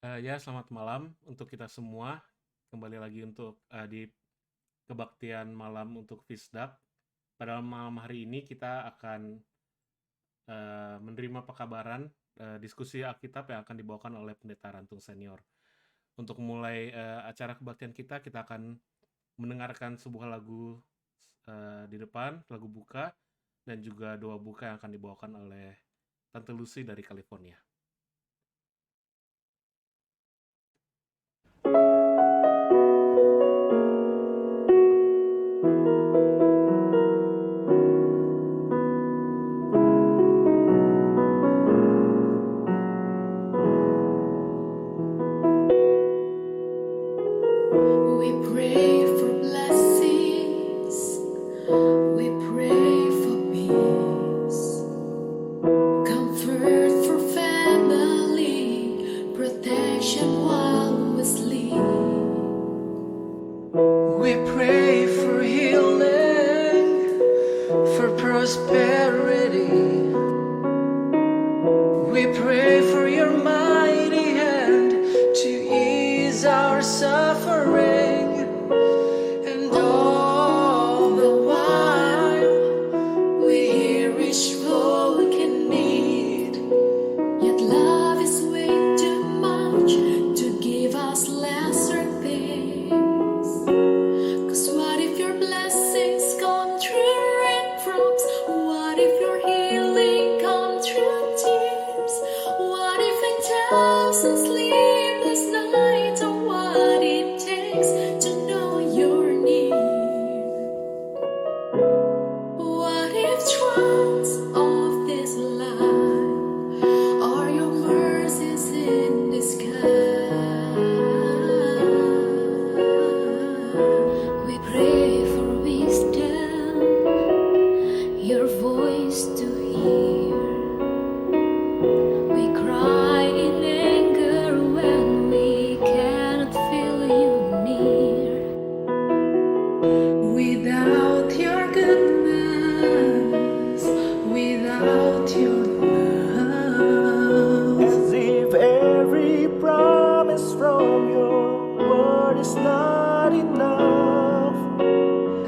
Ya, selamat malam untuk kita semua. Kembali lagi untuk di kebaktian malam untuk Fisdak. Pada malam hari ini kita akan menerima pekabaran diskusi Alkitab yang akan dibawakan oleh Pendeta Rantung Senior. Untuk mulai acara kebaktian kita akan mendengarkan sebuah lagu di depan, lagu buka, dan juga doa buka yang akan dibawakan oleh Tante Lucy dari California. We pray for blessings. We pray for peace. Comfort for family. Protection while we sleep. We pray for healing, for prosperity. We pray for your mighty hand to ease our suffering. And all the while We hear each broken need. Yet love is way too much to give us lesser things. 'Cause what if your blessings come through raindrops? What if your healing come through tears? What if in thousand sleepless nights are what it takes to know you're near? What if trunks of this life are your mercies in disguise? We pray for wisdom, your voice to hear. We cry in anger when we cannot feel you near. without your goodness, without your love, As if every promise from your word is not enough.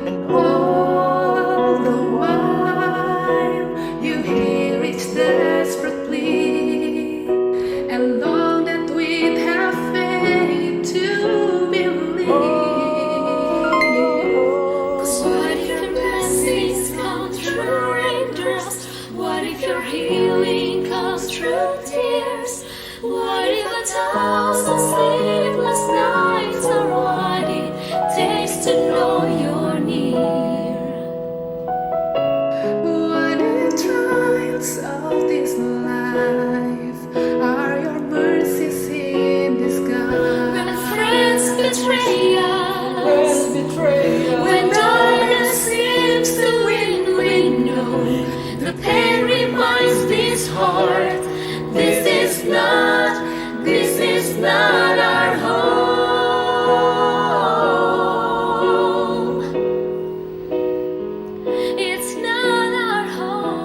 And all the while you hear each desperate plea, and long that we'd have faith to believe. 'Cause what if your blessings come through raindrops? What if your healing comes through tears? What if a thousand sleepless nights are what it takes to know you're near? What if trials of this life are your mercies in disguise? When friends betray us, when darkness seems to win, we know the pain reminds this heart, this is not our home. It's not our home.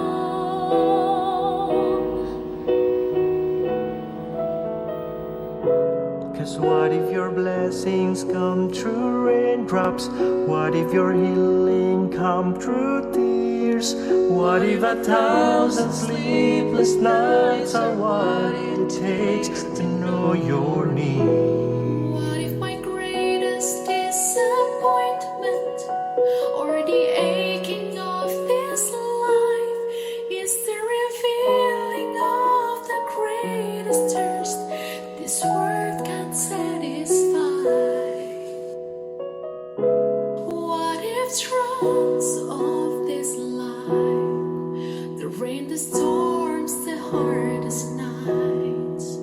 'cause what if your blessings come through raindrops? What if your healing come through tears? What if a thousand sleepless nights are what it takes to know you're near? What if my greatest disappointment or the aching of this life is the revealing of the greatest thirst this world can satisfy? What if thrones of this life, the rain, the storms, the hardest nights,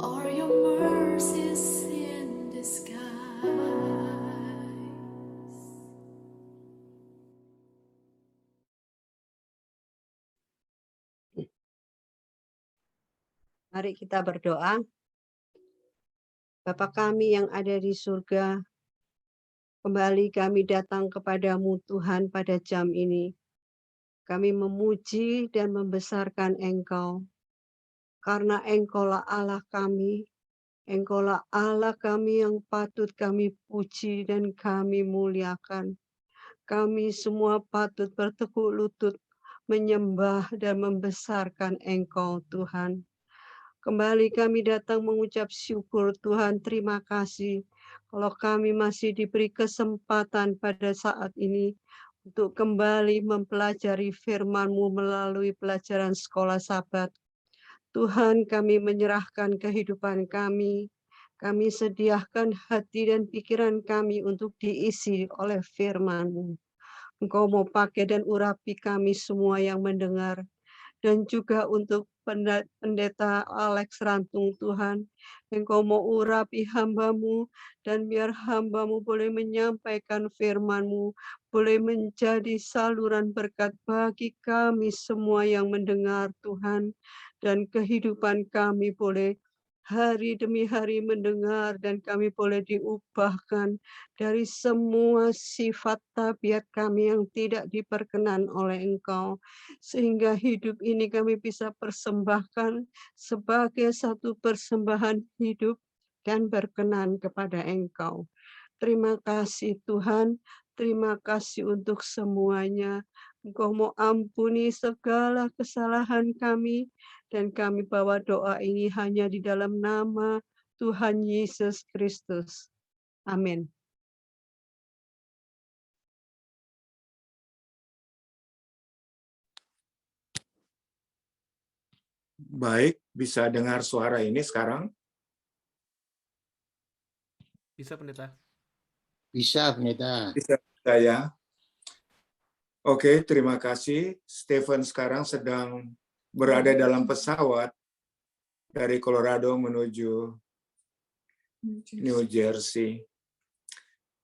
are your mercies in disguise? Mari kita berdoa. Bapa kami yang ada di surga, kembali kami datang kepadamu Tuhan pada jam ini. Kami memuji dan membesarkan Engkau, karena Engkaulah Allah kami, Engkaulah Allah kami yang patut kami puji dan kami muliakan. Kami semua patut bertekuk lutut, menyembah dan membesarkan Engkau, Tuhan. Kembali kami datang mengucap syukur, Tuhan, terima kasih kalau kami masih diberi kesempatan pada saat ini untuk kembali mempelajari firman-Mu melalui pelajaran sekolah Sabat. Tuhan, kami menyerahkan kehidupan kami. Kami sediakan hati dan pikiran kami untuk diisi oleh firman-Mu. Engkau mau pakai dan urapi kami semua yang mendengar. Dan juga untuk pendeta Alex Rantung, Tuhan. Engkau mau urapi hamba-Mu, dan biar hamba-Mu boleh menyampaikan firman-Mu, boleh menjadi saluran berkat bagi kami semua yang mendengar, Tuhan. Dan kehidupan kami boleh hari demi hari mendengar, dan kami boleh diubahkan dari semua sifat tabiat kami yang tidak diperkenan oleh Engkau. Sehingga hidup ini kami bisa persembahkan sebagai satu persembahan hidup dan berkenan kepada Engkau. Terima kasih Tuhan, terima kasih untuk semuanya. Engkau mau ampuni segala kesalahan kami, dan kami bawa doa ini hanya di dalam nama Tuhan Yesus Kristus. Amin. Baik, bisa dengar suara ini sekarang? Bisa, Pendeta? Bisa, Pendeta. Bisa saya. Oke, terima kasih. Stephen sekarang sedang berada dalam pesawat dari Colorado menuju New Jersey.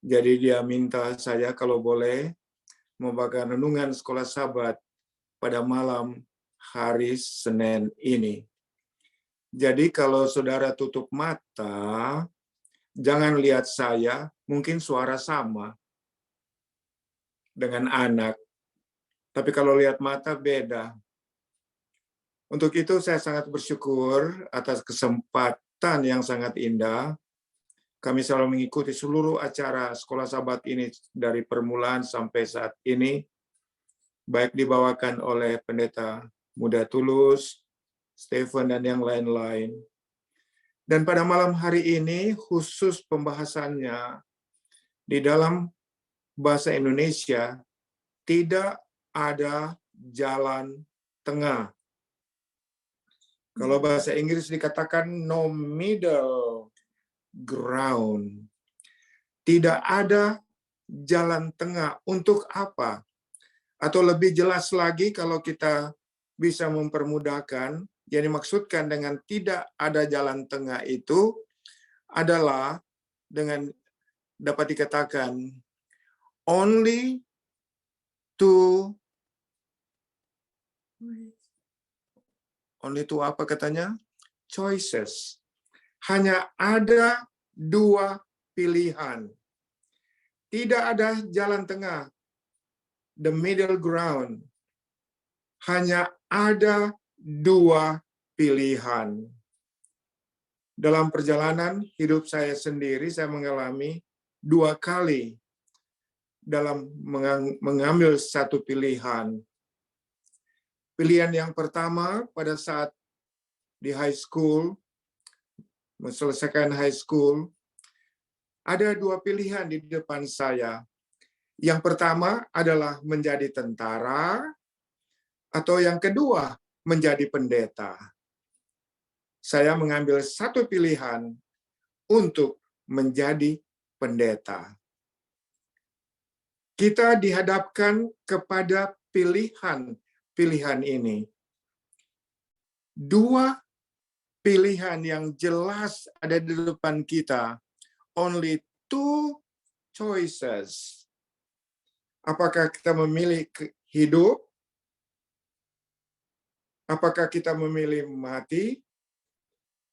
Jadi dia minta saya kalau boleh membacakan renungan sekolah Sabat pada malam hari Senin ini. Jadi kalau saudara tutup mata, jangan lihat saya, mungkin suara sama dengan anak. Tapi kalau lihat mata beda. Untuk itu saya sangat bersyukur atas kesempatan yang sangat indah. Kami selalu mengikuti seluruh acara sekolah Sabat ini dari permulaan sampai saat ini. Baik dibawakan oleh Pendeta Muda Tulus, Stephen, dan yang lain-lain. Dan pada malam hari ini khusus pembahasannya di dalam bahasa Indonesia tidak ada jalan tengah. Kalau bahasa Inggris dikatakan no middle ground. Tidak ada jalan tengah. Untuk apa? Atau lebih jelas lagi kalau kita bisa mempermudahkan, yang dimaksudkan dengan tidak ada jalan tengah itu adalah dengan dapat dikatakan only two apa katanya? Choices. Hanya ada dua pilihan. Tidak ada jalan tengah. The middle ground. Hanya ada dua pilihan. Dalam perjalanan hidup saya sendiri, saya mengalami dua kali dalam mengambil satu pilihan. Pilihan yang pertama pada saat di high school, menyelesaikan high school, ada dua pilihan di depan saya. Yang pertama adalah menjadi tentara, atau yang kedua menjadi pendeta. Saya mengambil satu pilihan untuk menjadi pendeta. Kita dihadapkan kepada pilihan ini. Dua pilihan yang jelas ada di depan kita. Only two choices. Apakah kita memilih hidup? Apakah kita memilih mati?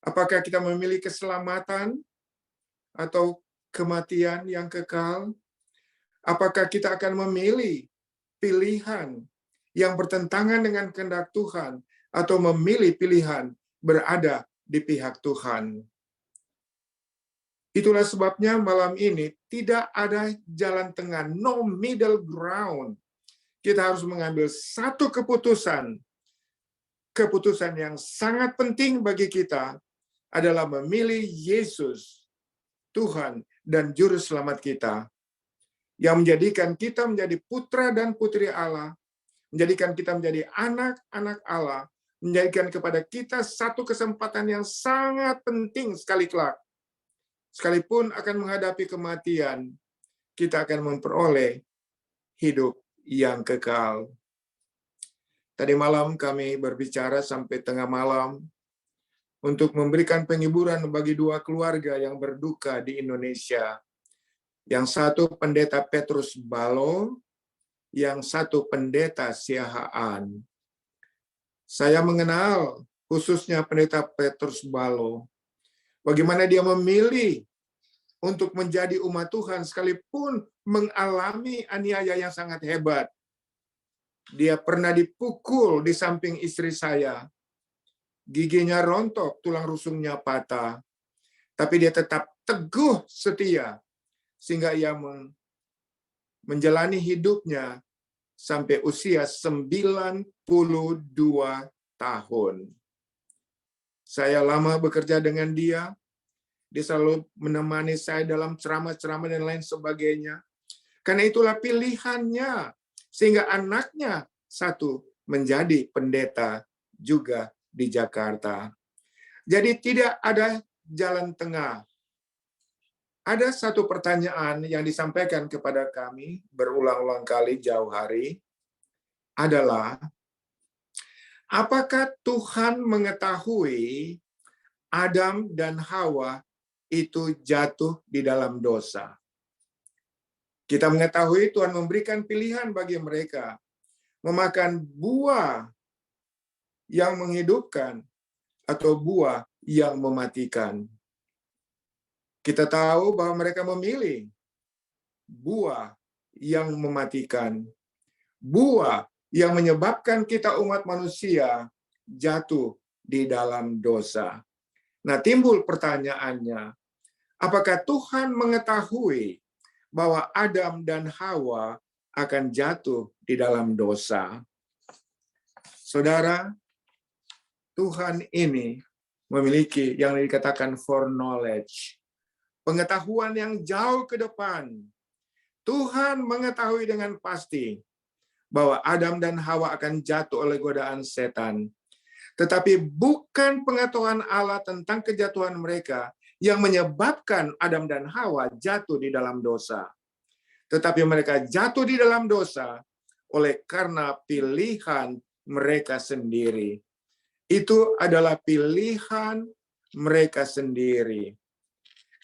Apakah kita memilih keselamatan atau kematian yang kekal? Apakah kita akan memilih pilihan yang bertentangan dengan kehendak Tuhan atau memilih pilihan berada di pihak Tuhan? Itulah sebabnya malam ini tidak ada jalan tengah, no middle ground. Kita harus mengambil satu keputusan. Keputusan yang sangat penting bagi kita adalah memilih Yesus, Tuhan dan Juru Selamat kita, yang menjadikan kita menjadi putra dan putri Allah, menjadikan kita menjadi anak-anak Allah, menjadikan kepada kita satu kesempatan yang sangat penting sekali kelak. Sekalipun akan menghadapi kematian, kita akan memperoleh hidup yang kekal. Tadi malam kami berbicara sampai tengah malam untuk memberikan penghiburan bagi dua keluarga yang berduka di Indonesia. Yang satu pendeta Petrus Balo, yang satu pendeta Siahaan. Saya mengenal khususnya pendeta Petrus Balo. Bagaimana dia memilih untuk menjadi umat Tuhan sekalipun mengalami aniaya yang sangat hebat. Dia pernah dipukul di samping istri saya. Giginya rontok, tulang rusungnya patah. Tapi dia tetap teguh setia. Sehingga ia menjalani hidupnya sampai usia 92 tahun. Saya lama bekerja dengan dia. Dia selalu menemani saya dalam ceramah-ceramah dan lain sebagainya. Karena itulah pilihannya. Sehingga anaknya satu menjadi pendeta juga di Jakarta. Jadi tidak ada jalan tengah. Ada satu pertanyaan yang disampaikan kepada kami berulang-ulang kali jauh hari adalah, apakah Tuhan mengetahui Adam dan Hawa itu jatuh di dalam dosa? Kita mengetahui Tuhan memberikan pilihan bagi mereka memakan buah yang menghidupkan atau buah yang mematikan. Kita tahu bahwa mereka memilih buah yang mematikan, buah yang menyebabkan kita umat manusia jatuh di dalam dosa. Nah, timbul pertanyaannya, apakah Tuhan mengetahui bahwa Adam dan Hawa akan jatuh di dalam dosa? Saudara, Tuhan ini memiliki yang dikatakan foreknowledge, pengetahuan yang jauh ke depan. Tuhan mengetahui dengan pasti bahwa Adam dan Hawa akan jatuh oleh godaan setan. Tetapi bukan pengetahuan Allah tentang kejatuhan mereka yang menyebabkan Adam dan Hawa jatuh di dalam dosa. Tetapi mereka jatuh di dalam dosa oleh karena pilihan mereka sendiri. Itu adalah pilihan mereka sendiri.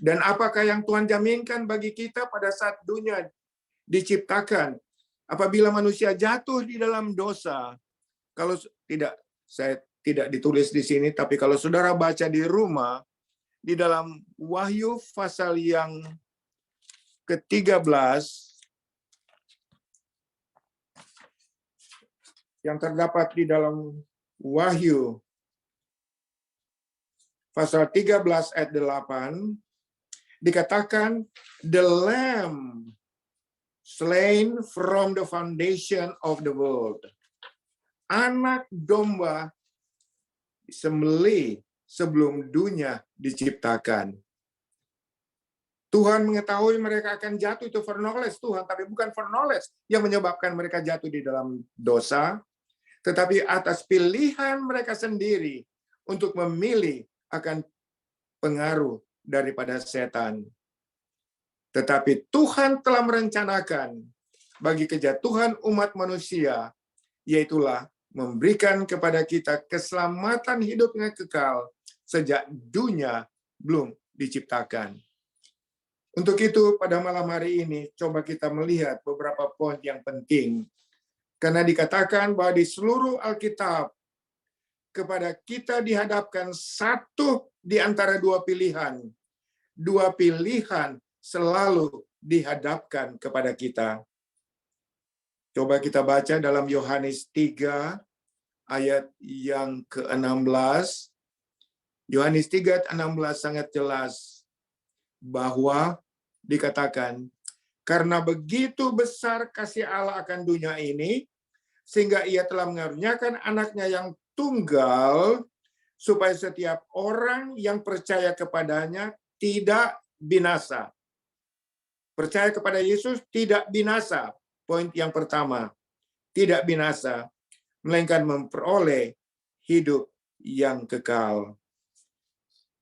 Dan apakah yang Tuhan jaminkan bagi kita pada saat dunia diciptakan? Apabila manusia jatuh di dalam dosa, kalau tidak, saya tidak ditulis di sini, tapi kalau saudara baca di rumah, di dalam Wahyu pasal yang ke-13, yang terdapat di dalam Wahyu pasal 13 ayat 8, dikatakan, the Lamb slain from the foundation of the world. Anak domba disembelih sebelum dunia diciptakan. Tuhan mengetahui mereka akan jatuh, itu foreknowledge Tuhan, tapi bukan foreknowledge yang menyebabkan mereka jatuh di dalam dosa, tetapi atas pilihan mereka sendiri untuk memilih akan pengaruh daripada setan. Tetapi Tuhan telah merencanakan bagi kejatuhan umat manusia, yaitulah memberikan kepada kita keselamatan hidup yang kekal sejak dunia belum diciptakan. Untuk itu, pada malam hari ini, coba kita melihat beberapa poin yang penting. Karena dikatakan bahwa di seluruh Alkitab, kepada kita dihadapkan satu di antara dua pilihan. Dua pilihan selalu dihadapkan kepada kita. Coba kita baca dalam Yohanes 3, ayat yang ke-16. Yohanes 3, 16 sangat jelas. bahwa dikatakan, karena begitu besar kasih Allah akan dunia ini, sehingga ia telah mengaruniakan anaknya yang tunggal, supaya setiap orang yang percaya kepadanya tidak binasa. Percaya kepada Yesus tidak binasa. Poin yang pertama, tidak binasa, melainkan memperoleh hidup yang kekal.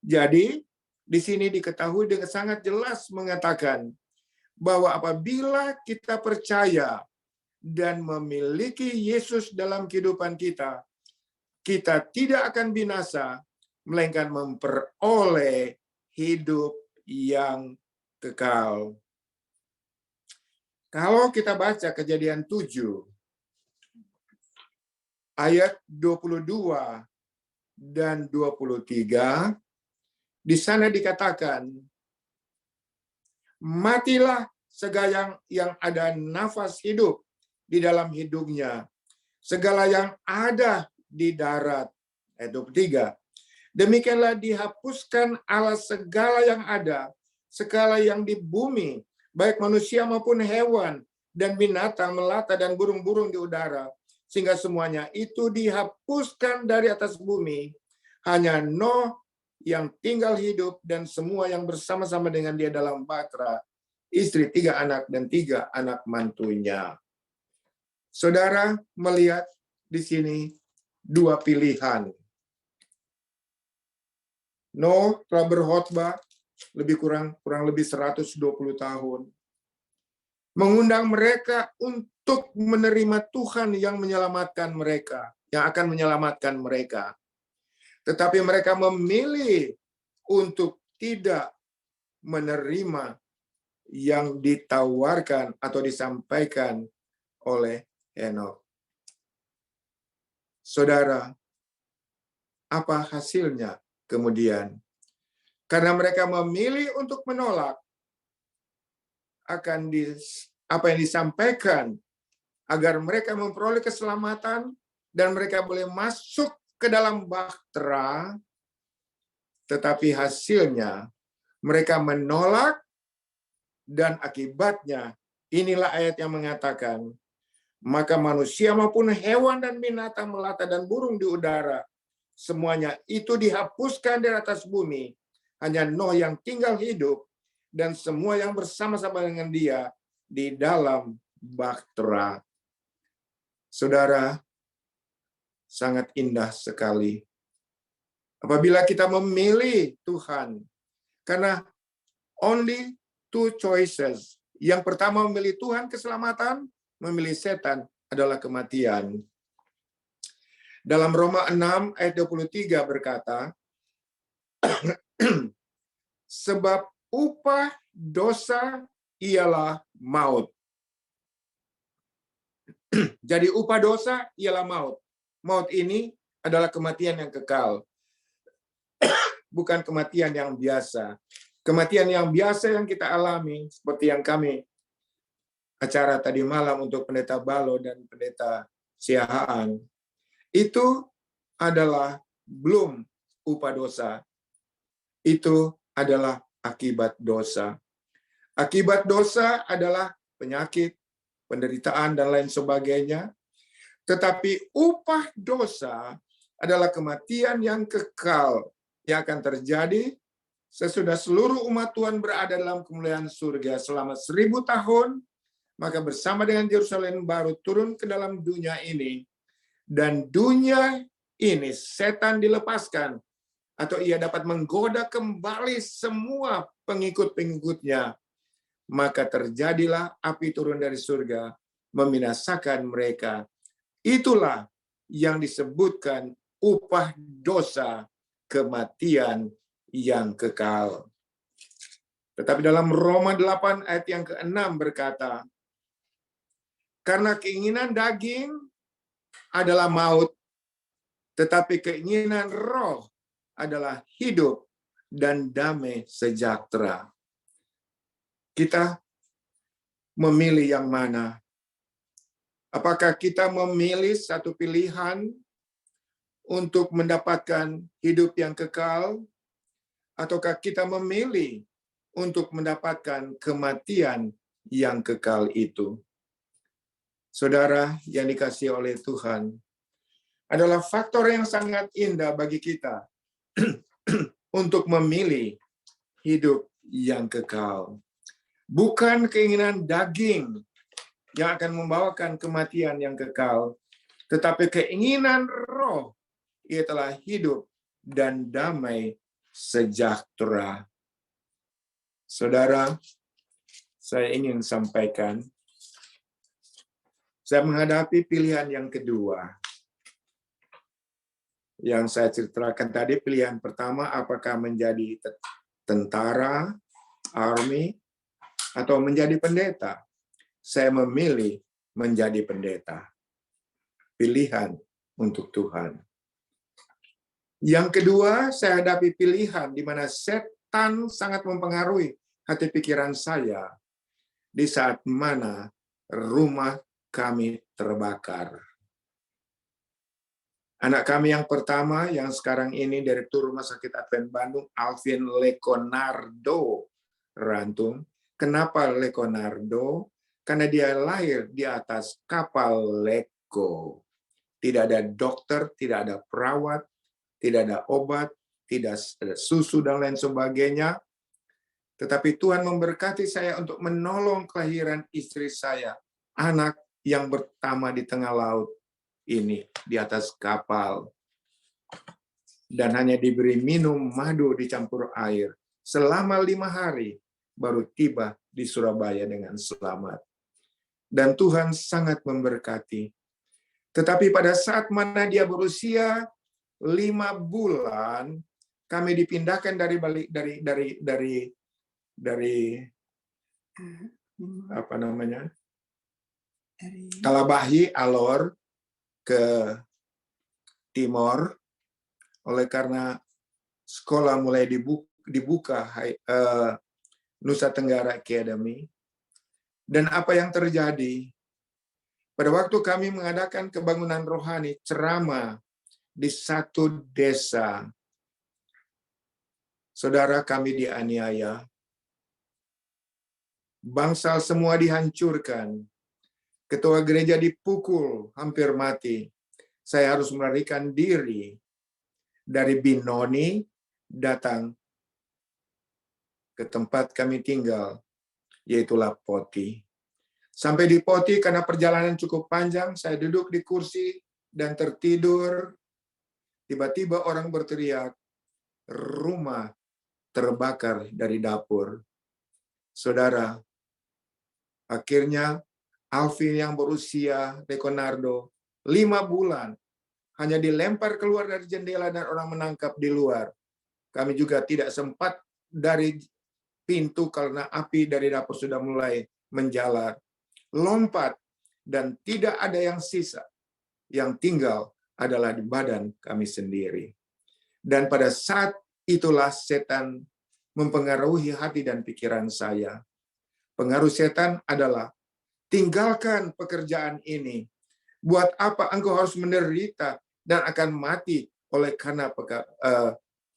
Jadi, di sini diketahui dengan sangat jelas mengatakan bahwa apabila kita percaya dan memiliki Yesus dalam kehidupan kita, kita tidak akan binasa, melainkan memperoleh hidup yang kekal. Kalau kita baca Kejadian 7, ayat 22 dan 23, di sana dikatakan, matilah segala yang ada nafas hidup di dalam hidungnya, segala yang ada di darat. Ayat 23. Demikianlah dihapuskan Allah segala yang ada, segala yang di bumi, baik manusia maupun hewan, dan binatang, melata, dan burung-burung di udara, sehingga semuanya itu dihapuskan dari atas bumi. Hanya Noh yang tinggal hidup, dan semua yang bersama-sama dengan dia dalam bahtera, istri, 3 anak, dan 3 anak mantunya. Saudara melihat di sini 2 pilihan. Noh telah berkhotbah kurang lebih 120 tahun. Mengundang mereka untuk menerima Tuhan yang menyelamatkan mereka, yang akan menyelamatkan mereka. Tetapi mereka memilih untuk tidak menerima yang ditawarkan atau disampaikan oleh Henokh. Saudara, apa hasilnya kemudian? Karena mereka memilih untuk menolak akan apa yang disampaikan agar mereka memperoleh keselamatan dan mereka boleh masuk ke dalam bahtera, tetapi hasilnya mereka menolak, dan akibatnya inilah ayat yang mengatakan, maka manusia maupun hewan dan binatang, melata, dan burung di udara, semuanya itu dihapuskan dari atas bumi. Hanya Noh yang tinggal hidup, dan semua yang bersama-sama dengan dia di dalam bahtera. Saudara, sangat indah sekali apabila kita memilih Tuhan, karena only 2 choices. Yang pertama memilih Tuhan keselamatan, memilih setan adalah kematian. Dalam Roma 6 ayat 23 berkata, sebab upah dosa ialah maut. Jadi upah dosa ialah maut. Maut ini adalah kematian yang kekal. Bukan kematian yang biasa. Kematian yang biasa yang kita alami, seperti yang kami acara tadi malam untuk Pendeta Balo dan Pendeta Siahaan, itu adalah belum upah dosa. Itu adalah akibat dosa. Akibat dosa adalah penyakit, penderitaan, dan lain sebagainya. Tetapi upah dosa adalah kematian yang kekal yang akan terjadi sesudah seluruh umat Tuhan berada dalam kemuliaan surga selama 1000 tahun, maka bersama dengan Yerusalem baru turun ke dalam dunia ini, dan dunia ini setan dilepaskan, atau ia dapat menggoda kembali semua pengikut-pengikutnya, maka terjadilah api turun dari surga, membinasakan mereka. Itulah yang disebutkan upah dosa, kematian yang kekal. Tetapi dalam Roma 8 ayat yang ke-6 berkata, karena keinginan daging adalah maut, tetapi keinginan roh adalah hidup dan damai sejahtera. Kita memilih yang mana? Apakah kita memilih satu pilihan untuk mendapatkan hidup yang kekal, ataukah kita memilih untuk mendapatkan kematian yang kekal itu. Saudara yang dikasihi oleh Tuhan, adalah faktor yang sangat indah bagi kita untuk memilih hidup yang kekal. Bukan keinginan daging yang akan membawakan kematian yang kekal, tetapi keinginan roh, ialah hidup dan damai sejahtera. Saudara, saya ingin sampaikan, saya menghadapi pilihan yang kedua. Yang saya ceritakan tadi, pilihan pertama, apakah menjadi tentara, army, atau menjadi pendeta. Saya memilih menjadi pendeta. Pilihan untuk Tuhan. Yang kedua, saya hadapi pilihan di mana setan sangat mempengaruhi hati pikiran saya di saat mana rumah kami terbakar. Anak kami yang pertama, yang sekarang ini Direktur Rumah Sakit Advent Bandung, Alvin Lekonardo Rantum. Kenapa Lekonardo? Karena dia lahir di atas kapal Leko. Tidak ada dokter, tidak ada perawat, tidak ada obat, tidak ada susu, dan lain sebagainya. Tetapi Tuhan memberkati saya untuk menolong kelahiran istri saya, anak yang pertama di tengah laut ini, di atas kapal. Dan hanya diberi minum madu dicampur air. Selama 5 hari, baru tiba di Surabaya dengan selamat. Dan Tuhan sangat memberkati. Tetapi pada saat mana dia berusia 5 bulan, kami dipindahkan dari apa namanya? Kalabahi, Alor ke Timor, oleh karena sekolah mulai dibuka Nusa Tenggara Academy. Dan apa yang terjadi? Pada waktu kami mengadakan kebangunan rohani, ceramah di satu desa, saudara, kami dianiaya. Bangsal semua dihancurkan. Ketua gereja dipukul, hampir mati. Saya harus melarikan diri dari Binoni, datang ke tempat kami tinggal, yaitu Poti. Sampai di Poti, karena perjalanan cukup panjang, saya duduk di kursi dan tertidur. Tiba-tiba orang berteriak, rumah terbakar dari dapur. Saudara, akhirnya Alvin yang berusia Lekonardo 5 bulan hanya dilempar keluar dari jendela dan orang menangkap di luar. Kami juga tidak sempat dari pintu karena api dari dapur sudah mulai menjalar. Lompat dan tidak ada yang sisa. Yang tinggal adalah di badan kami sendiri. Dan pada saat itulah setan mempengaruhi hati dan pikiran saya. Pengaruh setan adalah, tinggalkan pekerjaan ini. Buat apa engkau harus menderita dan akan mati oleh karena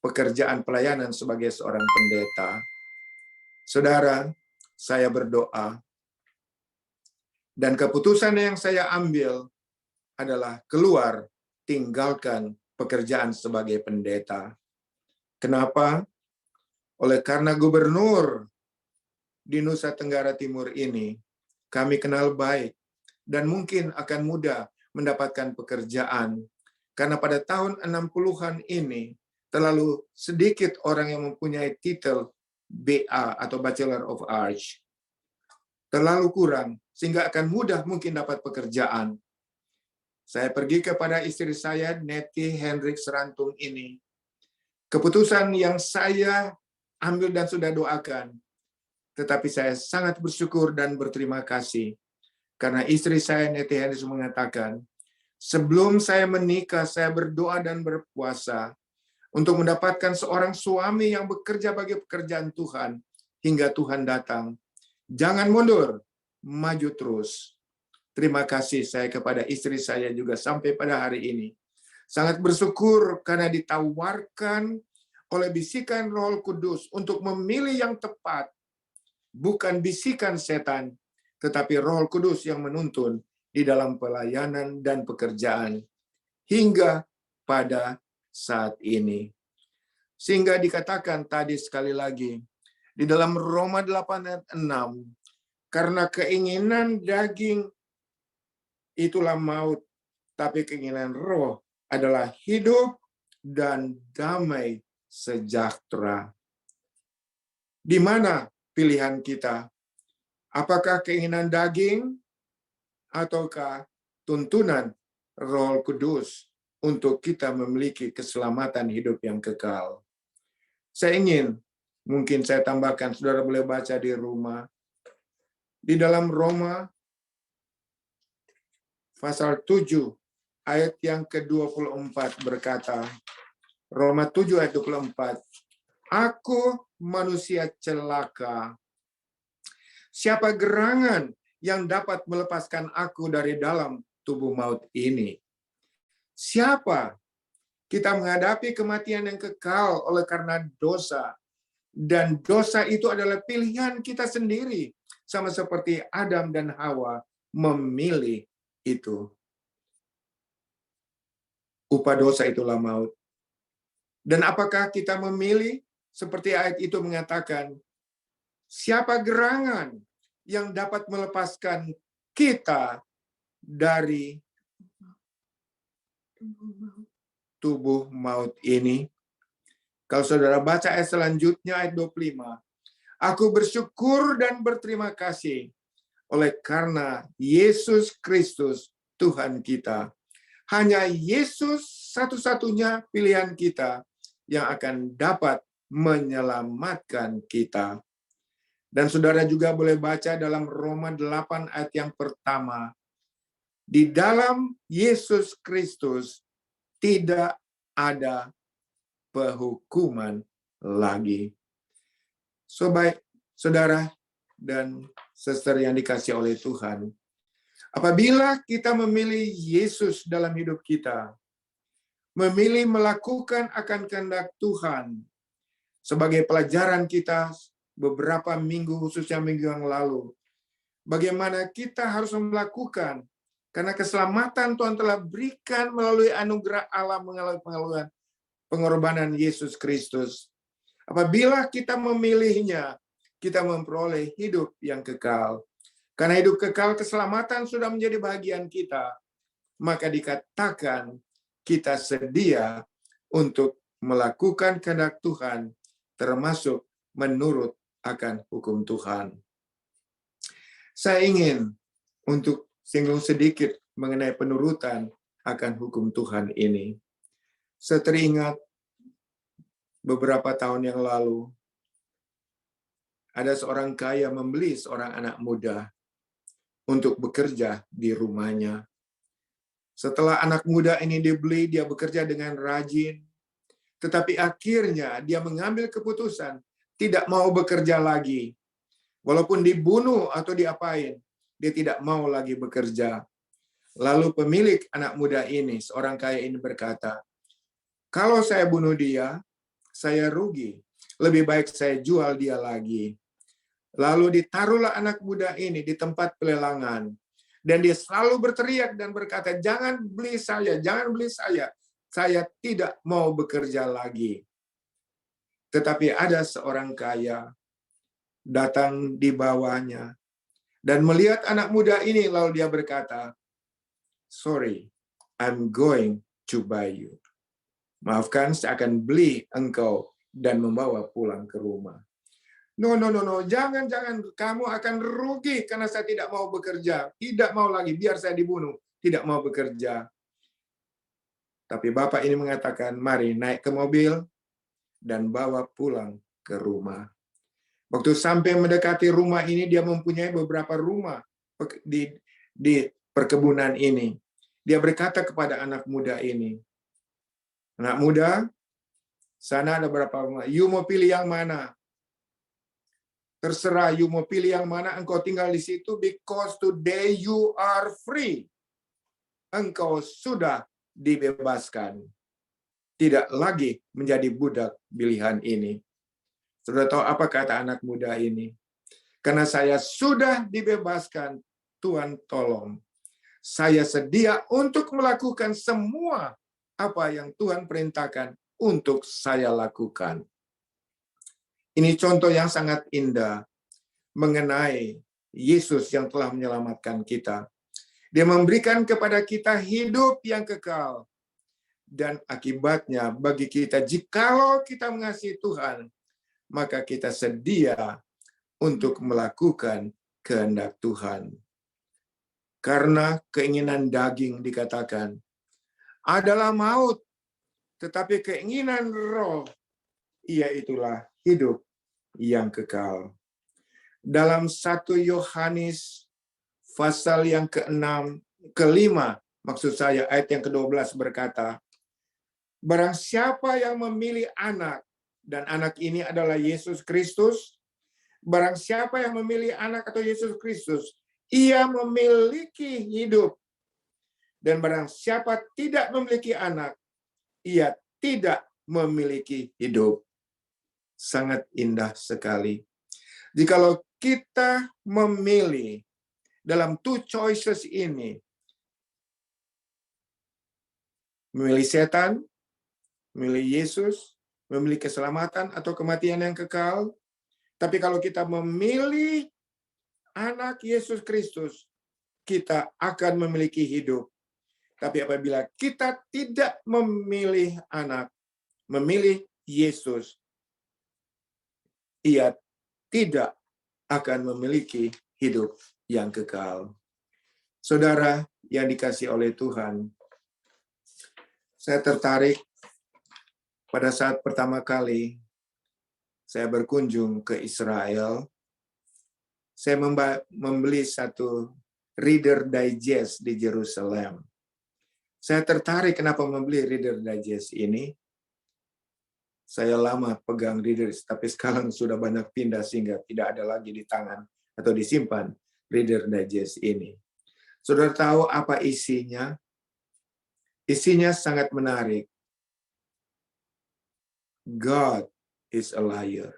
pekerjaan pelayanan sebagai seorang pendeta. Saudara, saya berdoa. Dan keputusan yang saya ambil adalah keluar, tinggalkan pekerjaan sebagai pendeta. Kenapa? Oleh karena gubernur di Nusa Tenggara Timur ini, kami kenal baik dan mungkin akan mudah mendapatkan pekerjaan. Karena pada tahun 60-an ini, terlalu sedikit orang yang mempunyai titel BA atau Bachelor of Arts. Terlalu kurang, sehingga akan mudah mungkin dapat pekerjaan. Saya pergi kepada istri saya, Nettie Hendricks Rantum ini. Keputusan yang saya ambil dan sudah doakan. Tetapi saya sangat bersyukur dan berterima kasih. Karena istri saya, Nettie Hendricks, mengatakan, sebelum saya menikah, saya berdoa dan berpuasa untuk mendapatkan seorang suami yang bekerja bagi pekerjaan Tuhan hingga Tuhan datang. Jangan mundur, maju terus. Terima kasih saya kepada istri saya juga sampai pada hari ini. Sangat bersyukur karena ditawarkan oleh bisikan Roh Kudus untuk memilih yang tepat, bukan bisikan setan, tetapi Roh Kudus yang menuntun di dalam pelayanan dan pekerjaan hingga pada saat ini. Sehingga dikatakan tadi sekali lagi, di dalam Roma 8 ayat 6, karena keinginan daging itulah maut, tapi keinginan roh adalah hidup dan damai sejahtera. Di mana pilihan kita? Apakah keinginan daging ataukah tuntunan Roh Kudus untuk kita memiliki keselamatan hidup yang kekal? Saya ingin, mungkin saya tambahkan, saudara boleh baca di rumah. Di dalam Roma pasal 7 ayat yang ke-24 berkata, Roma 7 ayat 24, aku manusia celaka. Siapa gerangan yang dapat melepaskan aku dari dalam tubuh maut ini? Siapa? Kita menghadapi kematian yang kekal oleh karena dosa. Dan dosa itu adalah pilihan kita sendiri. Sama seperti Adam dan Hawa memilih itu. Upah dosa itulah maut. Dan apakah kita memilih? Seperti ayat itu mengatakan, siapa gerangan yang dapat melepaskan kita dari tubuh maut ini? Kalau saudara baca ayat selanjutnya, ayat 25. Aku bersyukur dan berterima kasih oleh karena Yesus Kristus Tuhan kita. Hanya Yesus satu-satunya pilihan kita yang akan dapat menyelamatkan kita. Dan saudara juga boleh baca dalam Roma 8 ayat yang pertama. Di dalam Yesus Kristus tidak ada penghukuman lagi. Baik, saudara dan suster yang dikasihi oleh Tuhan, apabila kita memilih Yesus dalam hidup kita, memilih melakukan akan kehendak Tuhan, sebagai pelajaran kita beberapa minggu, khususnya minggu yang lalu, bagaimana kita harus melakukan, karena keselamatan Tuhan telah berikan melalui anugerah Allah, melalui pengorbanan Yesus Kristus. Apabila kita memilihnya, kita memperoleh hidup yang kekal. Karena hidup kekal, keselamatan sudah menjadi bagian kita, maka dikatakan kita sedia untuk melakukan kehendak Tuhan, termasuk menurut akan hukum Tuhan. Saya ingin untuk singgung sedikit mengenai penurutan akan hukum Tuhan ini. Saya teringat beberapa tahun yang lalu, ada seorang kaya membeli seorang anak muda untuk bekerja di rumahnya. Setelah anak muda ini dibeli, dia bekerja dengan rajin, tetapi akhirnya dia mengambil keputusan tidak mau bekerja lagi. Walaupun dibunuh atau diapain, dia tidak mau lagi bekerja. Lalu pemilik anak muda ini, seorang kaya ini berkata, kalau saya bunuh dia, saya rugi. Lebih baik saya jual dia lagi. Lalu ditaruhlah anak muda ini di tempat pelelangan. Dan dia selalu berteriak dan berkata, jangan beli saya, jangan beli saya. Saya tidak mau bekerja lagi. Tetapi ada seorang kaya datang di bawahnya dan melihat anak muda ini, lalu dia berkata, sorry, I'm going to buy you. Maafkan, saya akan beli engkau dan membawa pulang ke rumah. No, jangan, kamu akan rugi karena saya tidak mau bekerja. Tidak mau lagi, biar saya dibunuh. Tidak mau bekerja. Tapi bapak ini mengatakan, mari naik ke mobil dan bawa pulang ke rumah. Waktu sampai mendekati rumah ini, dia mempunyai beberapa rumah di perkebunan ini. Dia berkata kepada anak muda ini, anak muda, sana ada berapa rumah. You mau pilih yang mana? Terserah, you mau pilih yang mana, engkau tinggal di situ, because today you are free. Engkau sudah dibebaskan. tidak lagi menjadi budak pilihan ini. Saudara tahu apa kata anak muda ini? Karena saya sudah dibebaskan, Tuhan tolong. Saya sedia untuk melakukan semua apa yang Tuhan perintahkan untuk saya lakukan. Ini contoh yang sangat indah mengenai Yesus yang telah menyelamatkan kita. Dia memberikan kepada kita hidup yang kekal. Dan akibatnya bagi kita, jikalau kita mengasihi Tuhan, maka kita sedia untuk melakukan kehendak Tuhan. Karena keinginan daging dikatakan adalah maut, tetapi keinginan roh, iaitulah hidup yang kekal. Dalam 1 Yohanes pasal yang kelima, maksud saya ayat yang ke-12 berkata, barang siapa yang memilih anak, dan anak ini adalah Yesus Kristus, barang siapa yang memilih anak atau Yesus Kristus, ia memiliki hidup. Dan barang siapa tidak memiliki anak, ia tidak memiliki hidup. Sangat indah sekali. Jikalau kita memilih dalam 2 choices ini, memilih setan, memilih Yesus, memilih keselamatan atau kematian yang kekal. Tapi kalau kita memilih anak Yesus Kristus, kita akan memiliki hidup. Tapi apabila kita tidak memilih anak, memilih Yesus, ia tidak akan memiliki hidup yang kekal. Saudara yang dikasihi oleh Tuhan, saya tertarik pada saat pertama kali saya berkunjung ke Israel. Saya membeli satu Reader Digest di Jerusalem. Saya tertarik kenapa membeli Reader Digest ini. Saya lama pegang Reader, tapi sekarang sudah banyak pindah sehingga tidak ada lagi di tangan atau disimpan Reader Digest ini. Saudara tahu apa isinya? Isinya sangat menarik. God is a liar.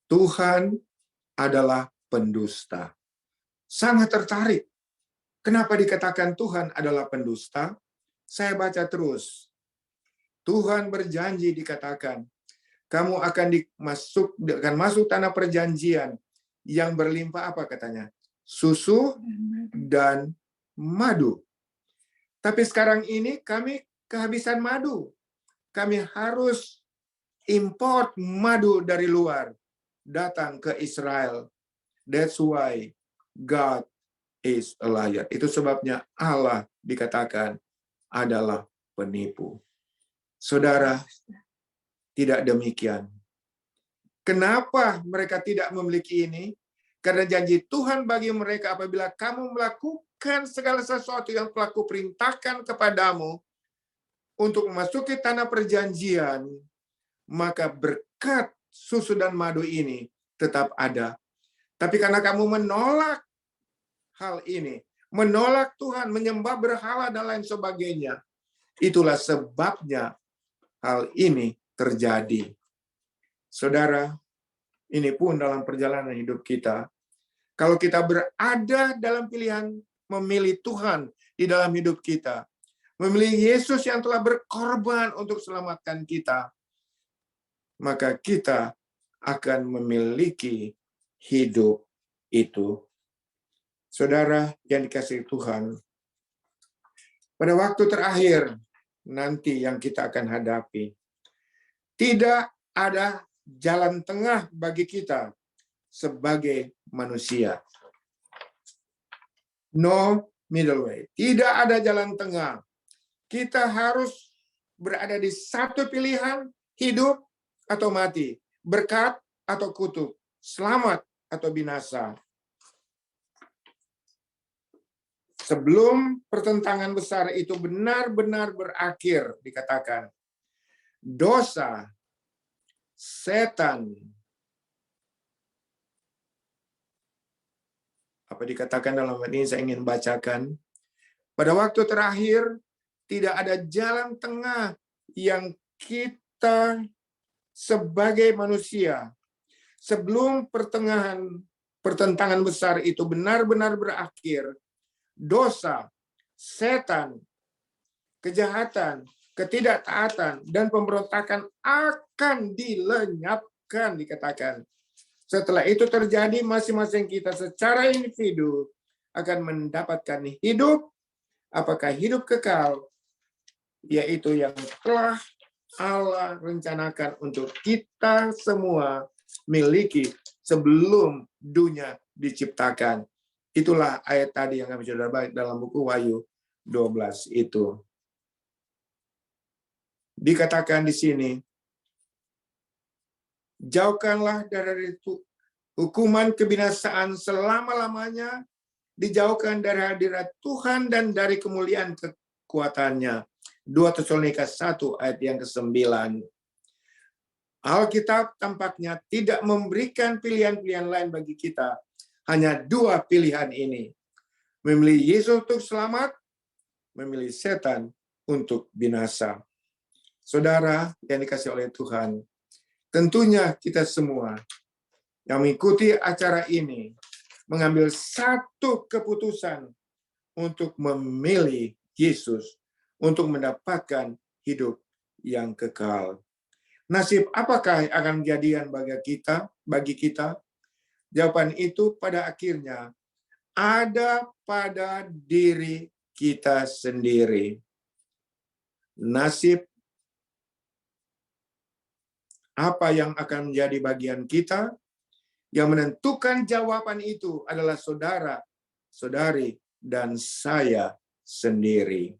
Tuhan adalah pendusta. Sangat tertarik. Kenapa dikatakan Tuhan adalah pendusta? Saya baca terus. Tuhan berjanji dikatakan, kamu akan masuk tanah perjanjian yang berlimpah apa katanya? Susu dan madu. Tapi sekarang ini kami kehabisan madu. Kami harus import madu dari luar, datang ke Israel. That's why God is a liar. Itu sebabnya Allah dikatakan adalah penipu. Saudara, tidak demikian. Kenapa mereka tidak memiliki ini? Karena janji Tuhan bagi mereka apabila kamu melakukan segala sesuatu yang telah kuperintahkan kepadamu untuk memasuki tanah perjanjian, maka berkat susu dan madu ini tetap ada. Tapi karena kamu menolak hal ini, menolak Tuhan, menyembah berhala dan lain sebagainya, itulah sebabnya hal ini terjadi. Saudara, ini pun dalam perjalanan hidup kita, kalau kita berada dalam pilihan memilih Tuhan di dalam hidup kita, memilih Yesus yang telah berkorban untuk selamatkan kita, maka kita akan memiliki hidup itu. Saudara yang dikasihi Tuhan, pada waktu terakhir nanti yang kita akan hadapi, tidak ada jalan tengah bagi kita sebagai manusia. No middle way. Tidak ada jalan tengah. Kita harus berada di satu pilihan, hidup atau mati, berkat atau kutuk, selamat atau binasa. Sebelum pertentangan besar itu benar-benar berakhir, dikatakan, dosa, setan, apa dikatakan dalam ini saya ingin bacakan, pada waktu terakhir tidak ada jalan tengah yang kita sebagai manusia sebelum pertentangan besar itu benar-benar berakhir, dosa, setan, kejahatan, ketidaktaatan, dan pemberontakan akan dilenyapkan, dikatakan. Setelah itu terjadi, masing-masing kita secara individu akan mendapatkan hidup, apakah hidup kekal, yaitu yang telah Allah rencanakan untuk kita semua miliki sebelum dunia diciptakan. Itulah ayat tadi yang kami sudah baca dalam buku Wahyu 12 itu. Dikatakan di sini, jauhkanlah dari hukuman kebinasaan selama-lamanya, dijauhkan dari hadirat Tuhan dan dari kemuliaan kekuatannya. 2 Tesalonika 1 ayat yang ke-9. Alkitab tampaknya tidak memberikan pilihan-pilihan lain bagi kita. Hanya dua pilihan ini. Memilih Yesus untuk selamat, memilih setan untuk binasa. Saudara yang dikasihi oleh Tuhan, tentunya kita semua yang mengikuti acara ini mengambil satu keputusan untuk memilih Yesus untuk mendapatkan hidup yang kekal. Nasib apakah yang akan kejadian bagi kita? Jawaban itu pada akhirnya ada pada diri kita sendiri. Nasib apa yang akan menjadi bagian kita, yang menentukan jawaban itu adalah saudara, saudari, dan saya sendiri.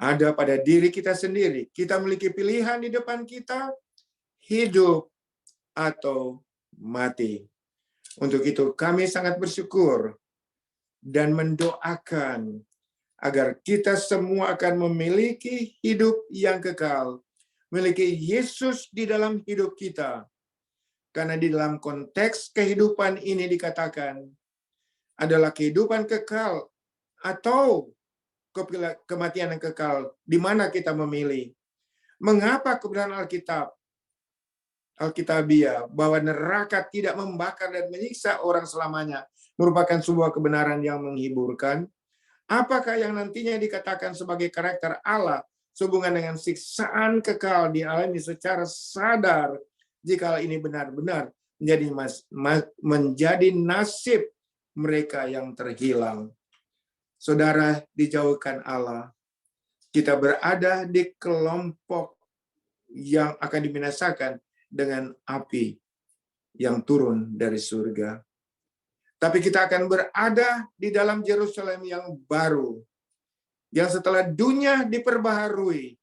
Ada pada diri kita sendiri. Kita memiliki pilihan di depan kita, hidup atau mati. Untuk itu kami sangat bersyukur dan mendoakan agar kita semua akan memiliki hidup yang kekal, memiliki Yesus di dalam hidup kita. Karena di dalam konteks kehidupan ini dikatakan adalah kehidupan kekal atau kematian yang kekal, di mana kita memilih. Mengapa kebenaran Alkitabiah bahwa neraka tidak membakar dan menyiksa orang selamanya merupakan sebuah kebenaran yang menghiburkan? Apakah yang nantinya dikatakan sebagai karakter Allah sehubungan dengan siksaan kekal dialami secara sadar, jika ini benar-benar menjadi nasib mereka yang terhilang? Saudara, dijauhkan Allah, kita berada di kelompok yang akan dibinasakan dengan api yang turun dari surga. Tapi kita akan berada di dalam Yerusalem yang baru, yang setelah dunia diperbaharui,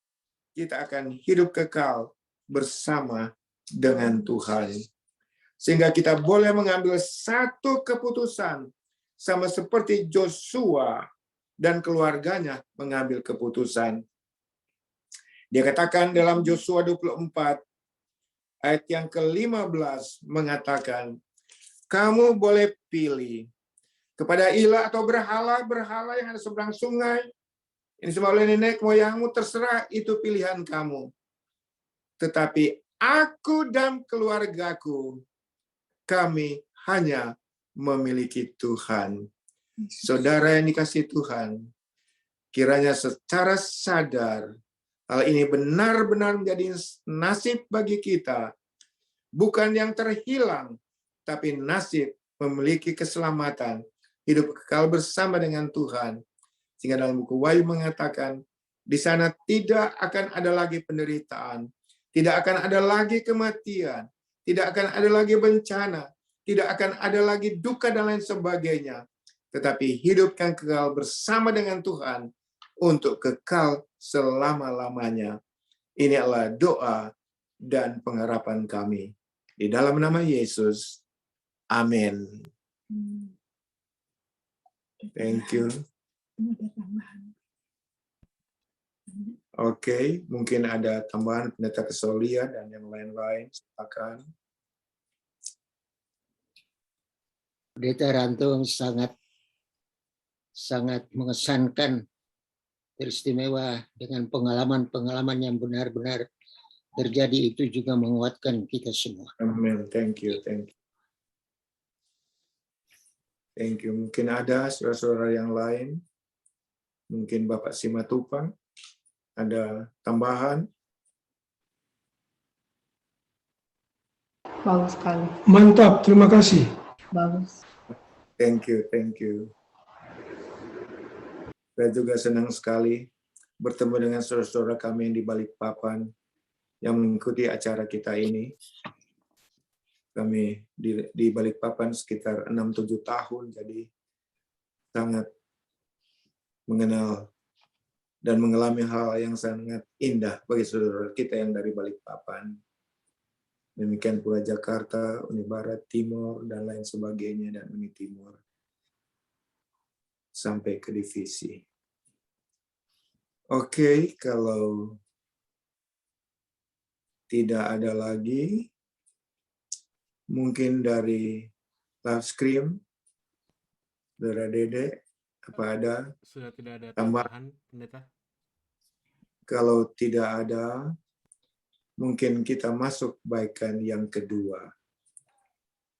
kita akan hidup kekal bersama dengan Tuhan. Sehingga kita boleh mengambil satu keputusan, sama seperti Joshua dan keluarganya mengambil keputusan. Dia katakan dalam Joshua 24, ayat yang ke-15 mengatakan, kamu boleh pilih kepada ilah atau berhala yang ada seberang sungai. Ini semua oleh nenek moyangmu, terserah, itu pilihan kamu. Tetapi aku dan keluargaku, kami hanya memiliki Tuhan. Saudara yang dikasihi Tuhan, kiranya secara sadar hal ini benar-benar menjadi nasib bagi kita, bukan yang terhilang, tapi nasib memiliki keselamatan, hidup kekal bersama dengan Tuhan. Sehingga dalam buku Wahyu mengatakan, di sana tidak akan ada lagi penderitaan, tidak akan ada lagi kematian, tidak akan ada lagi bencana, tidak akan ada lagi duka dan lain sebagainya. Tetapi hidup yang kekal bersama dengan Tuhan untuk kekal selama-lamanya. Ini adalah doa dan pengharapan kami. Di dalam nama Yesus. Amin. Thank you. Oke, mungkin ada tambahan Pendeta Kesolia dan yang lain-lain. Silakan. Pendeta Rantung sangat mengesankan teristimewa dengan pengalaman-pengalaman yang benar-benar terjadi itu juga menguatkan kita semua. Amin. Thank you. Thank you. Mungkin ada saudara-saudara yang lain. Mungkin Bapak Simatupang. Ada tambahan? Bagus sekali. Mantap, terima kasih. Bagus. Thank you. Saya juga senang sekali bertemu dengan saudara-saudara kami yang di Balikpapan yang mengikuti acara kita ini. Kami di Balikpapan sekitar 6-7 tahun, jadi sangat mengenal dan mengalami hal yang sangat indah bagi saudara kita yang dari Balikpapan. Demikian pula Jakarta, Uni Barat, Timur, dan lain sebagainya, dan Uni Timur. Sampai ke divisi. Oke, kalau tidak ada lagi, mungkin dari live stream, Saudara Dede, apa ada? Sudah tidak ada tambahan, Pendeta? Kalau tidak ada, mungkin kita masuk bagian yang kedua.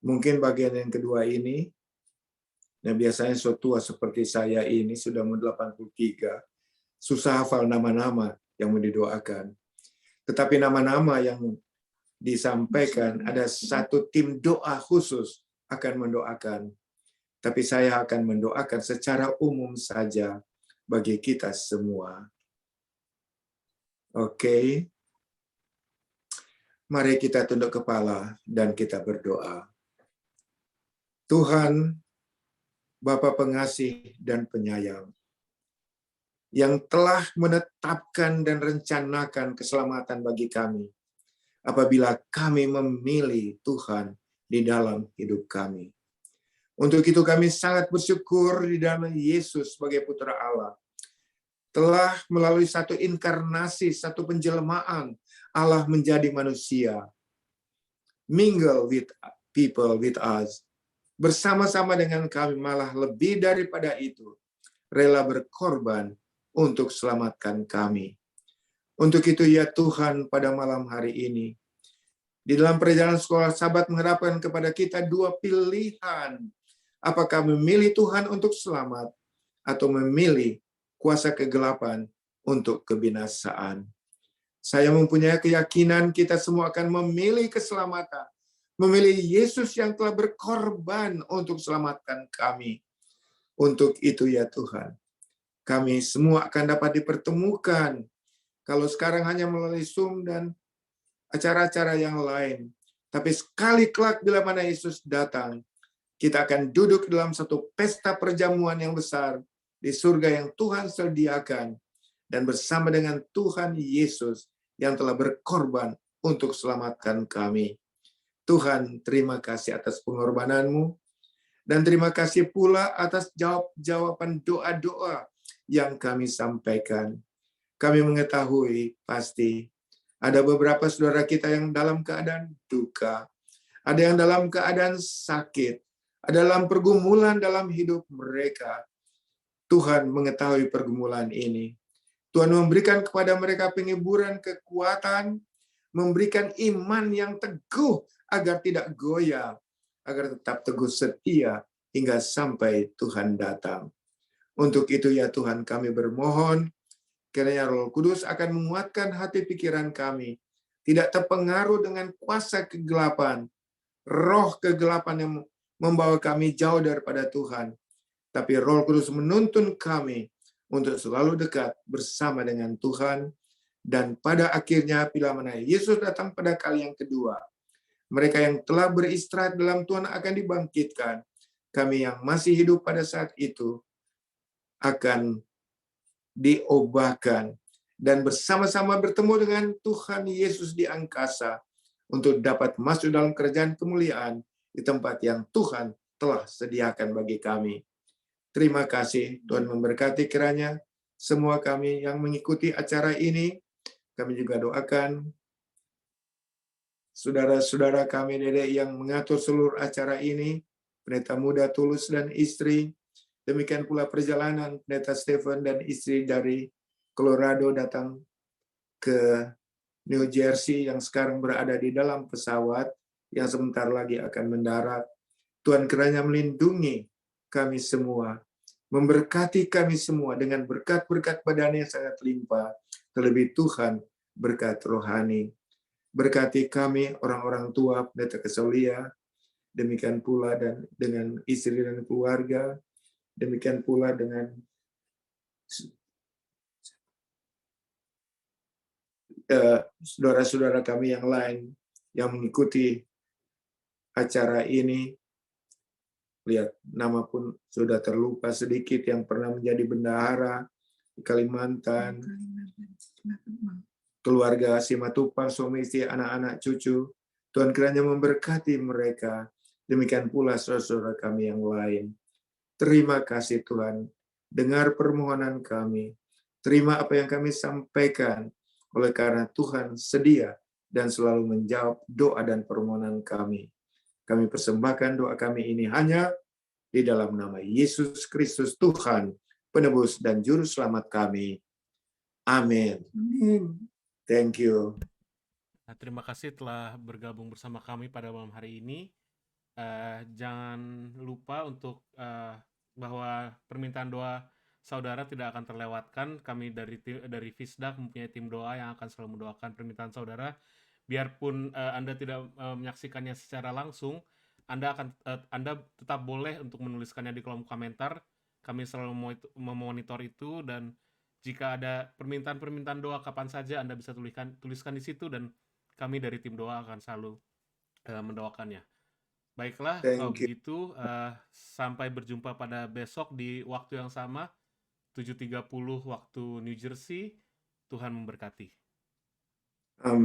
Mungkin bagian yang kedua ini, nah biasanya so tua seperti saya ini, sudah umur 83, susah hafal nama-nama yang mau didoakan. Tetapi nama-nama yang disampaikan, ada satu tim doa khusus akan mendoakan. Tapi saya akan mendoakan secara umum saja bagi kita semua. Oke. Mari kita tunduk kepala dan kita berdoa. Tuhan, Bapa pengasih dan penyayang, yang telah menetapkan dan rencanakan keselamatan bagi kami, apabila kami memilih Tuhan di dalam hidup kami. Untuk itu kami sangat bersyukur di dalam Yesus sebagai Putra Allah, telah melalui satu inkarnasi, satu penjelmaan, Allah menjadi manusia, mingle with people, with us, bersama-sama dengan kami, malah lebih daripada itu, rela berkorban untuk selamatkan kami. Untuk itu ya Tuhan, pada malam hari ini, di dalam perjalanan sekolah Sabat mengharapkan kepada kita dua pilihan, apakah memilih Tuhan untuk selamat, atau memilih kuasa kegelapan untuk kebinasaan. Saya mempunyai keyakinan kita semua akan memilih keselamatan. Memilih Yesus yang telah berkorban untuk selamatkan kami. Untuk itu ya Tuhan, kami semua akan dapat dipertemukan. Kalau sekarang hanya melalui Zoom dan acara-acara yang lain. Tapi sekali kelak bila mana Yesus datang, kita akan duduk dalam satu pesta perjamuan yang besar di surga yang Tuhan sediakan. Dan bersama dengan Tuhan Yesus yang telah berkorban untuk selamatkan kami. Tuhan, terima kasih atas pengorbanan-Mu, dan terima kasih pula atas jawaban doa-doa yang kami sampaikan. Kami mengetahui pasti ada beberapa saudara kita yang dalam keadaan duka, ada yang dalam keadaan sakit, ada dalam pergumulan dalam hidup mereka. Tuhan mengetahui pergumulan ini. Tuhan memberikan kepada mereka penghiburan, kekuatan, memberikan iman yang teguh agar tidak goyah, agar tetap teguh setia hingga sampai Tuhan datang. Untuk itu ya Tuhan, kami bermohon kiranya Roh Kudus akan menguatkan hati pikiran kami, tidak terpengaruh dengan kuasa kegelapan, roh kegelapan yang membawa kami jauh daripada Tuhan. Tapi Roh Kudus menuntun kami untuk selalu dekat bersama dengan Tuhan, dan pada akhirnya bila mana Yesus datang pada kali yang kedua, mereka yang telah beristirahat dalam Tuhan akan dibangkitkan. Kami yang masih hidup pada saat itu akan diubahkan dan bersama-sama bertemu dengan Tuhan Yesus di angkasa untuk dapat masuk dalam kerajaan kemuliaan di tempat yang Tuhan telah sediakan bagi kami. Terima kasih, Tuhan memberkati kiranya semua kami yang mengikuti acara ini. Kami juga doakan saudara-saudara kami Dedek yang mengatur seluruh acara ini, Pendeta Muda Tulus dan istri. Demikian pula perjalanan Pendeta Stephen dan istri dari Colorado datang ke New Jersey yang sekarang berada di dalam pesawat yang sebentar lagi akan mendarat. Tuhan kiranya melindungi kami semua, memberkati kami semua dengan berkat-berkat badan yang sangat limpah. Terlebih Tuhan, berkat rohani. Berkati kami orang-orang tua, Pendeta Keselia, demikian pula dan dengan istri dan keluarga, demikian pula dengan saudara-saudara kami yang lain yang mengikuti acara ini. Lihat, nama pun sudah terlupa sedikit yang pernah menjadi bendahara di Kalimantan, keluarga Simatupang, suami istri, anak-anak, cucu. Tuhan kiranya memberkati mereka. Demikian pula saudara-saudara kami yang lain. Terima kasih Tuhan. Dengar permohonan kami. Terima apa yang kami sampaikan. Oleh karena Tuhan sedia dan selalu menjawab doa dan permohonan kami. Kami persembahkan doa kami ini hanya di dalam nama Yesus Kristus Tuhan, penebus dan juru selamat kami. Amin. Thank you. Nah, terima kasih telah bergabung bersama kami pada malam hari ini. Jangan lupa untuk bahwa permintaan doa saudara tidak akan terlewatkan. Kami dari Fisdak mempunyai tim doa yang akan selalu mendoakan permintaan saudara. Biarpun Anda tidak menyaksikannya secara langsung, Anda tetap boleh untuk menuliskannya di kolom komentar. Kami selalu memonitor itu, dan jika ada permintaan-permintaan doa kapan saja Anda bisa tuliskan di situ, dan kami dari tim doa akan selalu mendoakannya. Baiklah, kalau begitu sampai berjumpa pada besok di waktu yang sama, 7.30 waktu New Jersey. Tuhan memberkati. Amin.